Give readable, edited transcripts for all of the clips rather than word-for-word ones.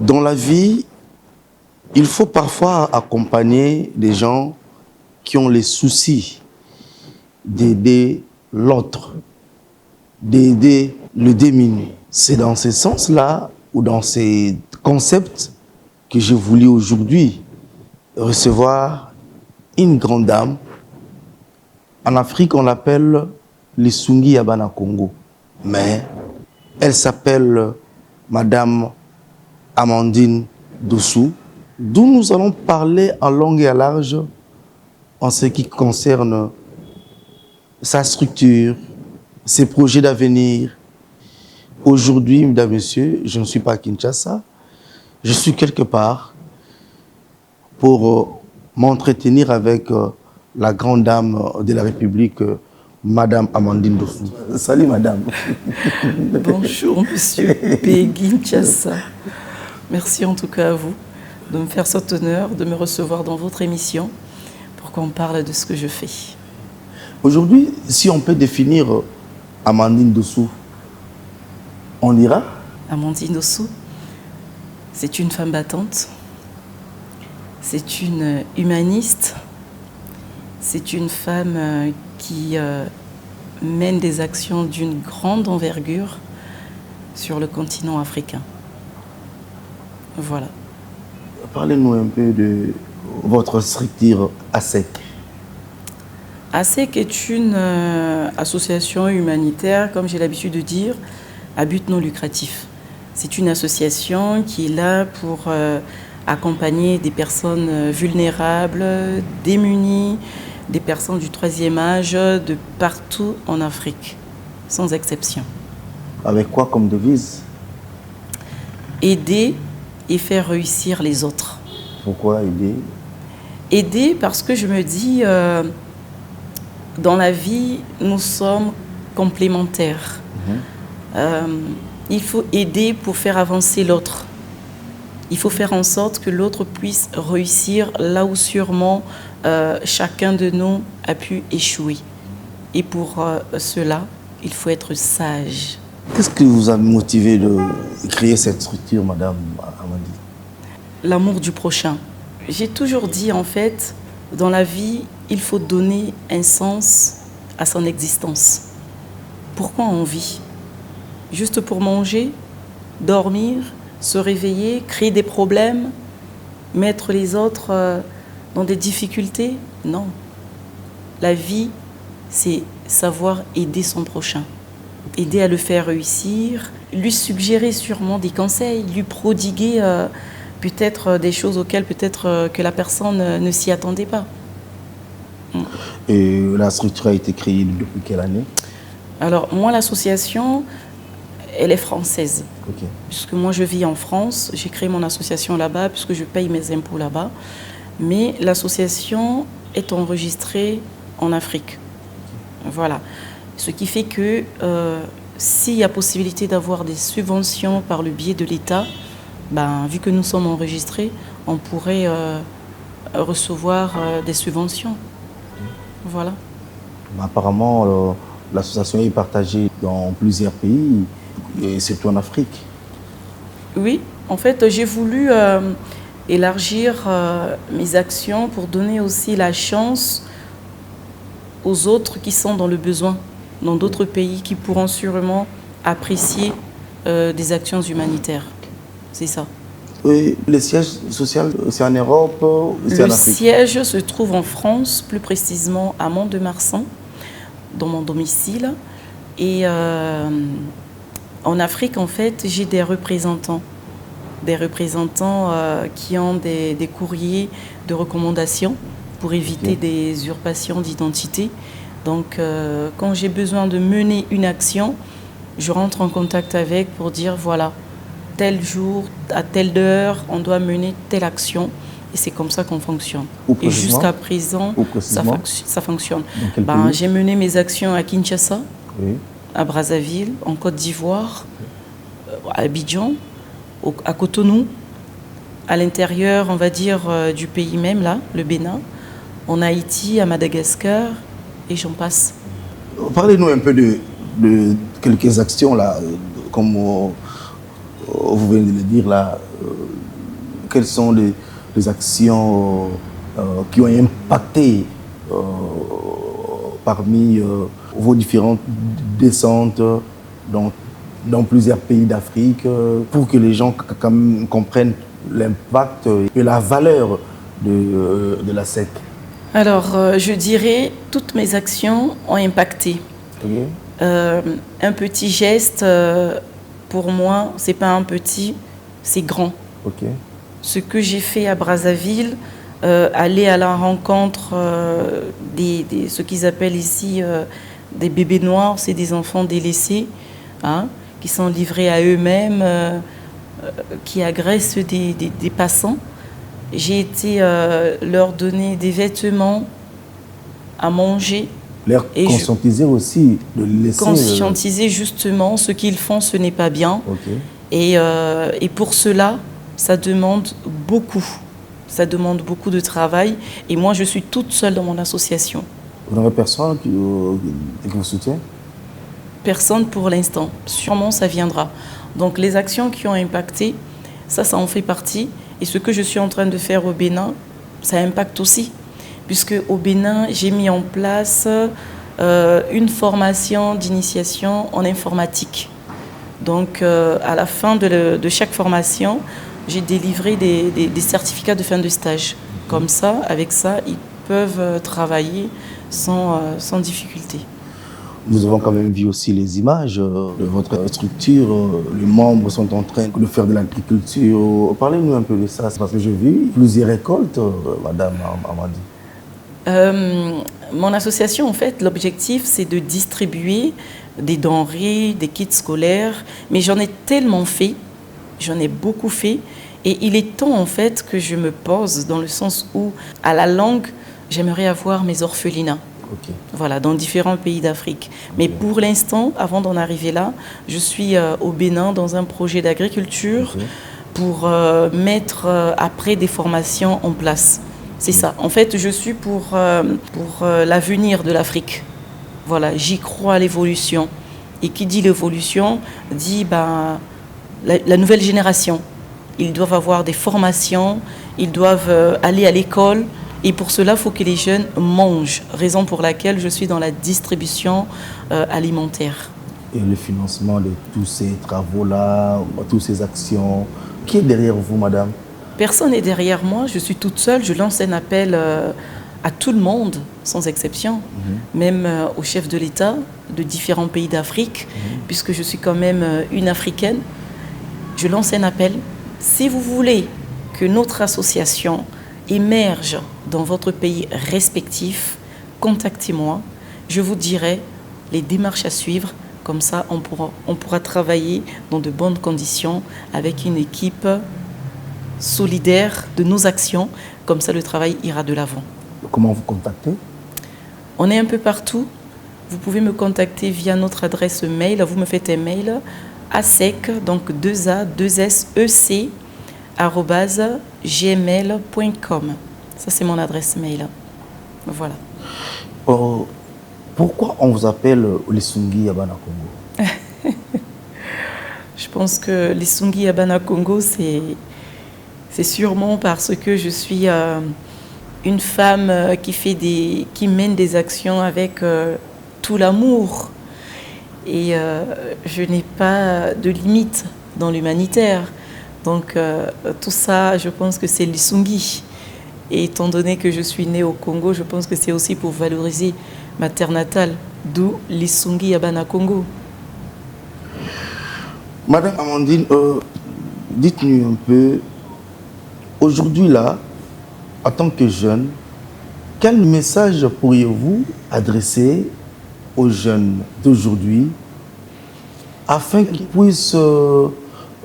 Dans la vie, il faut parfois accompagner des gens qui ont les soucis d'aider l'autre, d'aider le démuni. C'est dans ce sens-là, ou dans ces concepts, que j'ai voulu aujourd'hui recevoir une grande dame. En Afrique, on l'appelle Lisungi Yabana Congo. Mais elle s'appelle Madame Amandine Dossou, d'où nous allons parler en long et à large en ce qui concerne sa structure, ses projets d'avenir. Aujourd'hui, mesdames et messieurs, je ne suis pas à Kinshasa, je suis quelque part pour m'entretenir avec la grande dame de la République, Madame Amandine Dossou. Salut madame. Bonjour monsieur Peggy Kinshasa. Merci en tout cas à vous de me faire cet honneur, de me recevoir dans votre émission pour qu'on parle de ce que je fais. Aujourd'hui, si on peut définir Amandine Dossou, on ira? Amandine Dossou, c'est une femme battante, c'est une humaniste, c'est une femme qui mène des actions d'une grande envergure sur le continent africain. Voilà. Parlez-nous un peu de votre structure ASEC. ASEC est une association humanitaire, comme j'ai l'habitude de dire, à but non lucratif. C'est une association qui est là pour accompagner des personnes vulnérables, démunies, des personnes du troisième âge, de partout en Afrique, sans exception. Avec quoi comme devise? Aider et faire réussir les autres. Pourquoi aider? Aider parce que je me dis, dans la vie, nous sommes complémentaires. Il faut aider pour faire avancer l'autre. Il faut faire en sorte que l'autre puisse réussir là où sûrement chacun de nous a pu échouer. Et pour cela, il faut être sage. Qu'est-ce qui vous a motivé de créer cette structure, Madame Amandine? L'amour du prochain. J'ai toujours dit, en fait, dans la vie, il faut donner un sens à son existence. Pourquoi on vit? Juste pour manger, dormir, se réveiller, créer des problèmes, mettre les autres dans des difficultés? Non. La vie, c'est savoir aider son prochain, aider à le faire réussir, lui suggérer sûrement des conseils, lui prodiguer peut-être des choses auxquelles peut-être que la personne ne s'y attendait pas. Et la structure a été créée depuis quelle année? Alors, moi, l'association, elle est française. Okay. Puisque moi, je vis en France, j'ai créé mon association là-bas, puisque je paye mes impôts là-bas. Mais l'association est enregistrée en Afrique. Voilà. Ce qui fait que s'il y a possibilité d'avoir des subventions par le biais de l'État, ben, vu que nous sommes enregistrés, on pourrait recevoir des subventions. Voilà. Apparemment, l'association est partagée dans plusieurs pays, et surtout en Afrique. Oui, en fait, j'ai voulu élargir mes actions pour donner aussi la chance aux autres qui sont dans le besoin, dans d'autres pays qui pourront sûrement apprécier des actions humanitaires. C'est ça. Oui, le siège social, c'est en Europe, c'est en Afrique? Le siège se trouve en France, plus précisément à Mont-de-Marsan, dans mon domicile. Et en Afrique, en fait, j'ai des représentants qui ont des courriers de recommandation pour éviter des usurpations d'identité. Donc, quand j'ai besoin de mener une action, je rentre en contact avec pour dire, voilà, tel jour, à telle heure, on doit mener telle action. Et c'est comme ça qu'on fonctionne. Et jusqu'à présent, ça fonctionne. J'ai mené mes actions à Kinshasa, oui, à Brazzaville, en Côte d'Ivoire, à Abidjan, à Cotonou, à l'intérieur, on va dire, du pays même, là, le Bénin, en Haïti, à Madagascar, et j'en passe. Parlez-nous un peu de quelques actions, là, comme vous venez de le dire là, quelles sont les actions qui ont impacté parmi vos différentes descentes dans plusieurs pays d'Afrique pour que les gens quand même comprennent l'impact et la valeur de la SEC? Alors, je dirais toutes mes actions ont impacté. Okay. Un petit geste, pour moi, c'est pas un petit, c'est grand. Okay. Ce que j'ai fait à Brazzaville, aller à la rencontre ce qu'ils appellent ici des bébés noirs, c'est des enfants délaissés, hein, qui sont livrés à eux-mêmes, qui agressent des passants. J'ai été leur donner des vêtements, à manger. Leur conscientiser aussi, de laisser... Conscientiser justement, ce qu'ils font, ce n'est pas bien. Okay. Et pour cela, ça demande beaucoup. Ça demande beaucoup de travail. Et moi, je suis toute seule dans mon association. Vous n'avez personne qui vous soutient? Personne pour l'instant. Sûrement, ça viendra. Donc, les actions qui ont impacté, ça en fait partie. Et ce que je suis en train de faire au Bénin, ça impacte aussi. Puisque au Bénin, j'ai mis en place une formation d'initiation en informatique. Donc, à la fin de chaque formation, j'ai délivré des certificats de fin de stage. Comme ça, avec ça, ils peuvent travailler sans difficulté. Nous avons quand même vu aussi les images de votre structure. Les membres sont en train de faire de l'agriculture. Parlez-nous un peu de ça, parce que j'ai vu plusieurs récoltes, Madame Amandine. Mon association, en fait, l'objectif, c'est de distribuer des denrées, des kits scolaires. Mais j'en ai tellement fait, j'en ai beaucoup fait. Et il est temps, en fait, que je me pose dans le sens où, à la longue, j'aimerais avoir mes orphelinats. Okay. Voilà, dans différents pays d'Afrique. Mais pour l'instant, avant d'en arriver là, je suis au Bénin dans un projet d'agriculture pour mettre après des formations en place. C'est ça. En fait, je suis pour l'avenir de l'Afrique. Voilà, j'y crois à l'évolution. Et qui dit l'évolution, dit la nouvelle génération. Ils doivent avoir des formations, ils doivent aller à l'école. Et pour cela, il faut que les jeunes mangent, raison pour laquelle je suis dans la distribution alimentaire. Et le financement de tous ces travaux-là, toutes ces actions, qui est derrière vous, madame? Personne n'est derrière moi, je suis toute seule. Je lance un appel à tout le monde, sans exception, même aux chefs de l'État de différents pays d'Afrique, puisque je suis quand même une Africaine. Je lance un appel. Si vous voulez que notre association émerge dans votre pays respectif, contactez-moi. Je vous dirai les démarches à suivre. Comme ça, on pourra travailler dans de bonnes conditions avec une équipe solidaire de nos actions. Comme ça, le travail ira de l'avant. Comment vous contactez? On est un peu partout. Vous pouvez me contacter via notre adresse mail. Vous me faites un mail ASEC, donc 2A2SEC, @gmail.com. Ça, c'est mon adresse mail. Voilà. Pourquoi on vous appelle Lissungi Yabana Congo? Je pense que Lissungi Yabana Congo, c'est sûrement parce que je suis une femme qui mène des actions avec tout l'amour. Et je n'ai pas de limite dans l'humanitaire. Donc tout ça, je pense que c'est Lissungi. Et étant donné que je suis née au Congo, je pense que c'est aussi pour valoriser ma terre natale, d'où Lissungi Yabana Congo. Madame Amandine, dites-nous un peu, aujourd'hui là, en tant que jeune, quel message pourriez-vous adresser aux jeunes d'aujourd'hui afin qu'ils puissent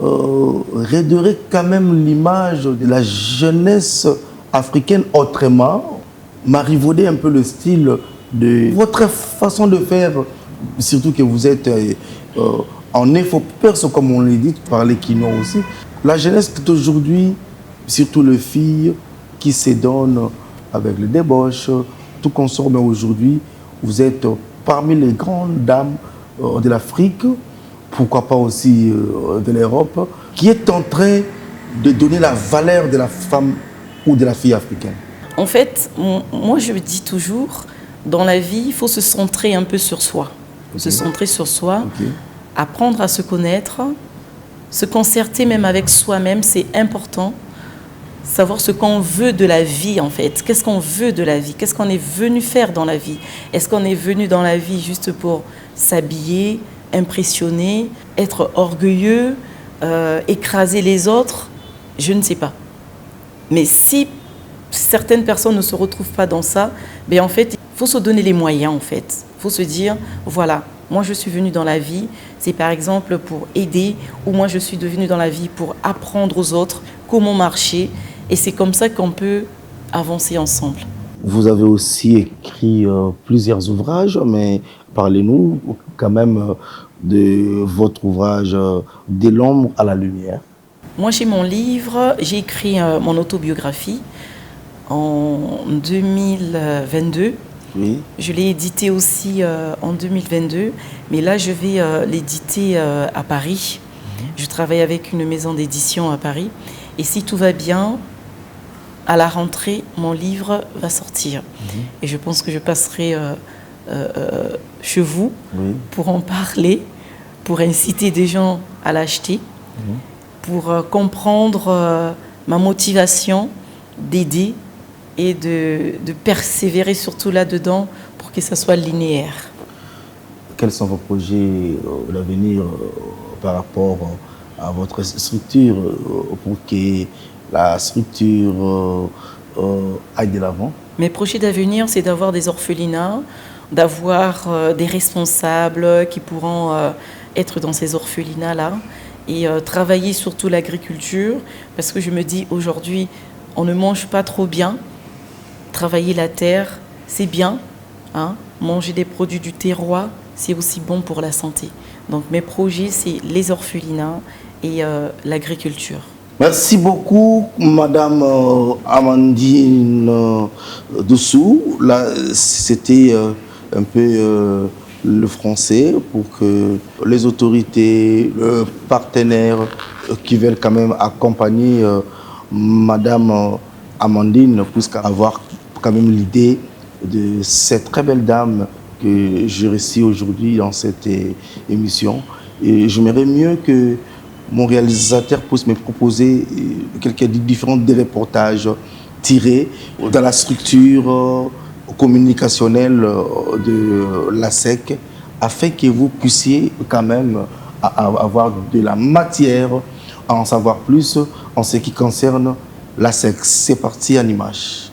redorer quand même l'image de la jeunesse africaine autrement, marivauder un peu le style de votre façon de faire, surtout que vous êtes en info-perse, comme on le dit, par les Quinois aussi. La jeunesse d'aujourd'hui, surtout les filles qui se donnent avec le débauche, tout consort, mais aujourd'hui, vous êtes parmi les grandes dames de l'Afrique. pourquoi pas aussi de l'Europe, qui est en train de donner la valeur de la femme ou de la fille africaine? En fait, moi je dis toujours, dans la vie, il faut se centrer un peu sur soi. Se centrer sur soi, apprendre à se connaître, se concerter même avec soi-même, c'est important. Savoir ce qu'on veut de la vie en fait. Qu'est-ce qu'on veut de la vie? Qu'est-ce qu'on est venu faire dans la vie? Est-ce qu'on est venu dans la vie juste pour s'habiller, impressionner, être orgueilleux, écraser les autres? Je ne sais pas. Mais si certaines personnes ne se retrouvent pas dans ça, ben en fait, il faut se donner les moyens en fait. Il faut se dire, voilà, moi je suis venu dans la vie, c'est par exemple pour aider, ou moi je suis devenu dans la vie pour apprendre aux autres comment marcher. Et c'est comme ça qu'on peut avancer ensemble. Vous avez aussi écrit plusieurs ouvrages, mais parlez-nous quand même de votre ouvrage « De l'ombre à la lumière ». Moi, j'ai mon livre, j'ai écrit mon autobiographie en 2022. Oui. Je l'ai édité aussi en 2022, mais là, je vais l'éditer à Paris. Je travaille avec une maison d'édition à Paris. Et si tout va bien, à la rentrée, mon livre va sortir. Et je pense que je passerai chez vous pour en parler, pour inciter des gens à l'acheter, pour comprendre ma motivation d'aider et de persévérer surtout là-dedans pour que ça soit linéaire. Quels sont vos projets d'avenir par rapport à votre structure pour que la structure aille de l'avant? Mes projets d'avenir, c'est d'avoir des orphelinats, d'avoir des responsables qui pourront être dans ces orphelinats-là et travailler surtout l'agriculture, parce que je me dis aujourd'hui, on ne mange pas trop bien. Travailler la terre, c'est bien. Hein? Manger des produits du terroir, c'est aussi bon pour la santé. Donc mes projets, c'est les orphelinats et l'agriculture. Merci beaucoup, Madame Amandine Dossou. Là, c'était un peu le français pour que les autorités, les partenaires qui veulent quand même accompagner Madame Amandine puissent avoir quand même l'idée de cette très belle dame que j'ai reçue aujourd'hui dans cette émission. Et j'aimerais mieux que mon réalisateur puisse me proposer quelques différents reportages tirés dans la structure communicationnelle de l'ASEC afin que vous puissiez quand même avoir de la matière à en savoir plus en ce qui concerne l'ASEC. C'est parti en images.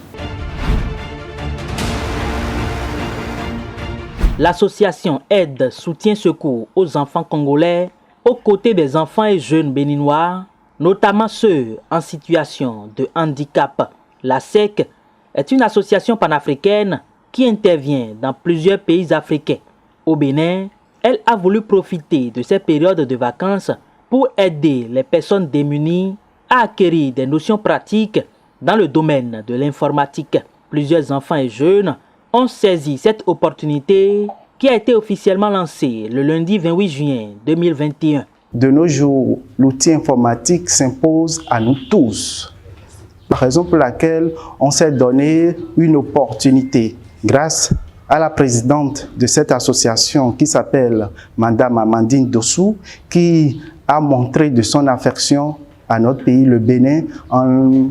L'association Aide, Soutien, Secours aux enfants congolais aux côtés des enfants et jeunes béninois, notamment ceux en situation de handicap. L'ASEC est une association panafricaine qui intervient dans plusieurs pays africains. Au Bénin, elle a voulu profiter de ces périodes de vacances pour aider les personnes démunies à acquérir des notions pratiques dans le domaine de l'informatique. Plusieurs enfants et jeunes ont saisi cette opportunité qui a été officiellement lancée le lundi 28 juin 2021. De nos jours, l'outil informatique s'impose à nous tous. Raison pour laquelle on s'est donné une opportunité grâce à la présidente de cette association qui s'appelle Madame Amandine Dossou, qui a montré de son affection à notre pays, le Bénin, en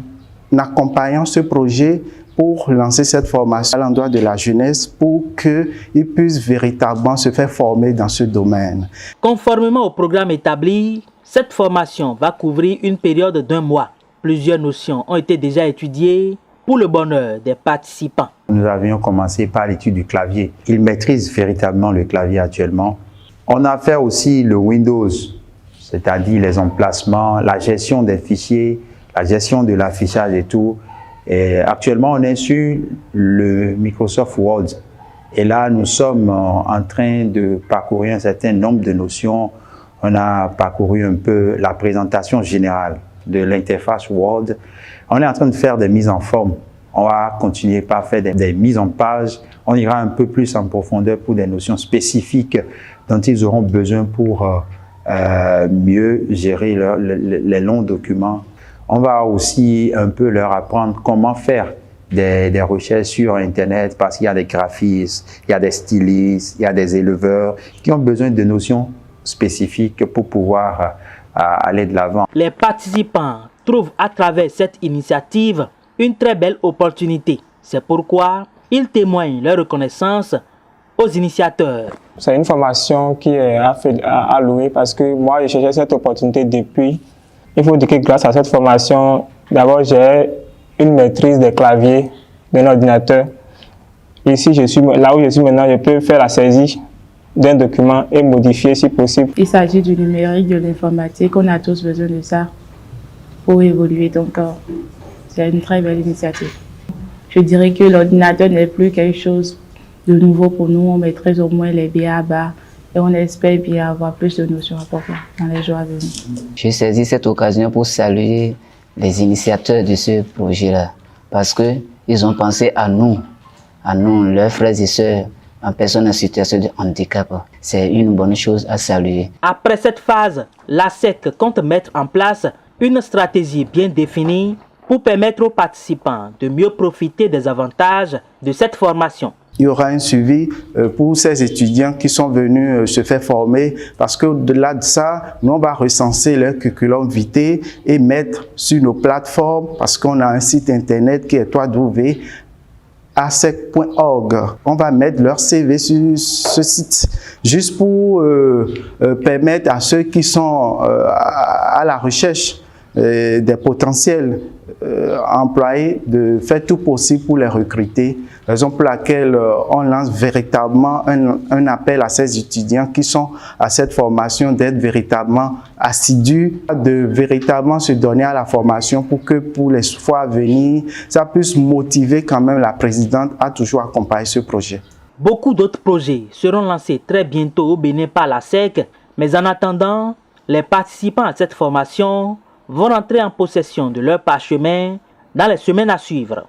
accompagnant ce projet pour lancer cette formation à l'endroit de la jeunesse pour qu'ils puissent véritablement se faire former dans ce domaine. Conformément au programme établi, cette formation va couvrir une période d'1 mois. Plusieurs notions ont été déjà étudiées pour le bonheur des participants. Nous avions commencé par l'étude du clavier. Ils maîtrisent véritablement le clavier actuellement. On a fait aussi le Windows, c'est-à-dire les emplacements, la gestion des fichiers, la gestion de l'affichage et tout. Et actuellement, on est sur le Microsoft Word. Et là, nous sommes en train de parcourir un certain nombre de notions. On a parcouru un peu la présentation générale de l'interface Word. On est en train de faire des mises en forme. On va continuer par faire des mises en page. On ira un peu plus en profondeur pour des notions spécifiques dont ils auront besoin pour mieux gérer les longs documents. On va aussi un peu leur apprendre comment faire des recherches sur Internet parce qu'il y a des graphistes, il y a des stylistes, il y a des éleveurs qui ont besoin de notions spécifiques pour pouvoir aller de l'avant. Les participants trouvent à travers cette initiative une très belle opportunité. C'est pourquoi ils témoignent leur reconnaissance aux initiateurs. C'est une formation qui est à louer parce que moi, je cherchais cette opportunité depuis. Il faut dire que grâce à cette formation, d'abord, j'ai une maîtrise des claviers d'un ordinateur. Ici, là où je suis maintenant, je peux faire la saisie d'un document et modifier si possible. Il s'agit du numérique, de l'informatique. On a tous besoin de ça pour évoluer. Donc, c'est une très belle initiative. Je dirais que l'ordinateur n'est plus quelque chose de nouveau pour nous. On maîtrise au moins les b.a.-ba et on espère bien avoir plus de notions à porter dans les jours à venir. J'ai saisi cette occasion pour saluer les initiateurs de ce projet-là parce qu'ils ont pensé à nous, leurs frères et sœurs en personne en situation de handicap. C'est une bonne chose à saluer. Après cette phase, la SEC compte mettre en place une stratégie bien définie pour permettre aux participants de mieux profiter des avantages de cette formation. Il y aura un suivi pour ces étudiants qui sont venus se faire former parce qu'au-delà de ça, nous on va recenser leur curriculum vitae et mettre sur nos plateformes parce qu'on a un site internet qui est www.asec.org. On va mettre leur CV sur ce site juste pour permettre à ceux qui sont à la recherche des potentiels employés de faire tout possible pour les recruter. Raison pour laquelle on lance véritablement un appel à ces étudiants qui sont à cette formation d'être véritablement assidus, de véritablement se donner à la formation pour que pour les fois à venir, ça puisse motiver quand même la présidente à toujours accompagner ce projet. Beaucoup d'autres projets seront lancés très bientôt au Bénin par la SEC, mais en attendant, les participants à cette formation vont rentrer en possession de leur parchemin dans les semaines à suivre.